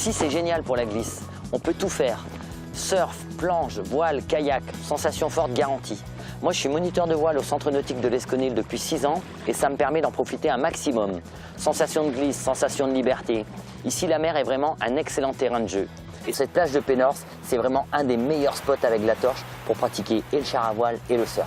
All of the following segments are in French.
Ici, c'est génial pour la glisse. On peut tout faire. Surf, planche, voile, kayak, sensation forte garantie. Moi, je suis moniteur de voile au centre nautique de l'Esconil depuis 6 ans et ça me permet d'en profiter un maximum. Sensation de glisse, sensation de liberté. Ici, la mer est vraiment un excellent terrain de jeu. Et cette plage de Pénors, c'est vraiment un des meilleurs spots avec la torche pour pratiquer et le char à voile et le surf.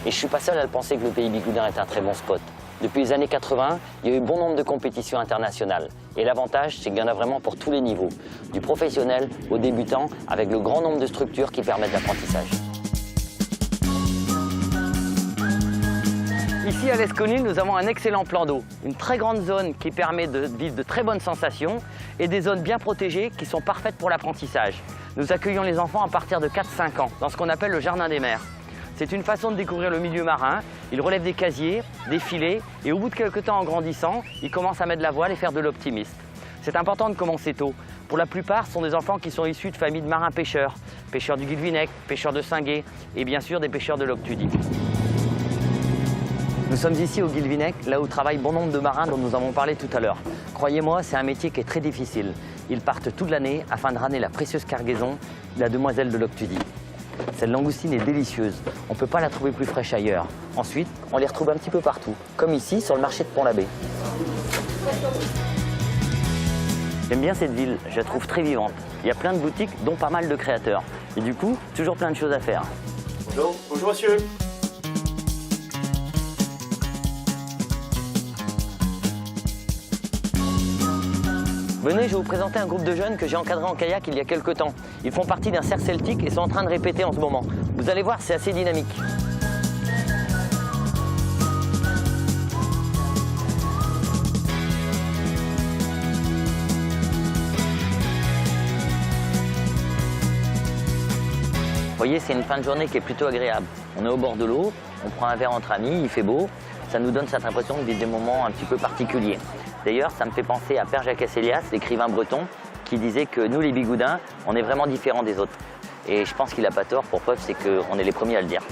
Et je suis pas seul à le penser que le pays Bigoudin est un très bon spot. Depuis les années 80, il y a eu bon nombre de compétitions internationales. Et l'avantage, c'est qu'il y en a vraiment pour tous les niveaux, du professionnel au débutant, avec le grand nombre de structures qui permettent l'apprentissage. Ici à l'Esconil, nous avons un excellent plan d'eau, une très grande zone qui permet de vivre de très bonnes sensations et des zones bien protégées qui sont parfaites pour l'apprentissage. Nous accueillons les enfants à partir de 4-5 ans dans ce qu'on appelle le jardin des mers. C'est une façon de découvrir le milieu marin. Ils relèvent des casiers, des filets et au bout de quelques temps en grandissant, ils commencent à mettre la voile et faire de l'optimiste. C'est important de commencer tôt. Pour la plupart, ce sont des enfants qui sont issus de familles de marins-pêcheurs, pêcheurs du Guilvinec, pêcheurs de Singuet et bien sûr des pêcheurs de l'Octudie. Nous sommes ici au Guilvinec, là où travaillent bon nombre de marins dont nous avons parlé tout à l'heure. Croyez-moi, c'est un métier qui est très difficile. Ils partent toute l'année afin de ramener la précieuse cargaison de la demoiselle de l'Octudie. Cette langoustine est délicieuse, on ne peut pas la trouver plus fraîche ailleurs. Ensuite, on les retrouve un petit peu partout, comme ici sur le marché de Pont-l'Abbé. J'aime bien cette ville, je la trouve très vivante. Il y a plein de boutiques, dont pas mal de créateurs. Et du coup, toujours plein de choses à faire. Bonjour, bonjour monsieur. Venez, je vais vous présenter un groupe de jeunes que j'ai encadré en kayak il y a quelques temps. Ils font partie d'un cercle celtique et sont en train de répéter en ce moment. Vous allez voir, c'est assez dynamique. Vous voyez, c'est une fin de journée qui est plutôt agréable. On est au bord de l'eau, on prend un verre entre amis, il fait beau. Ça nous donne cette impression de vivre des moments un petit peu particuliers. D'ailleurs, ça me fait penser à Père Jacques Asselias, l'écrivain breton, qui disait que nous, les Bigoudins, on est vraiment différents des autres. Et je pense qu'il n'a pas tort, pour preuve, c'est qu'on est les premiers à le dire.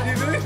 Il est venu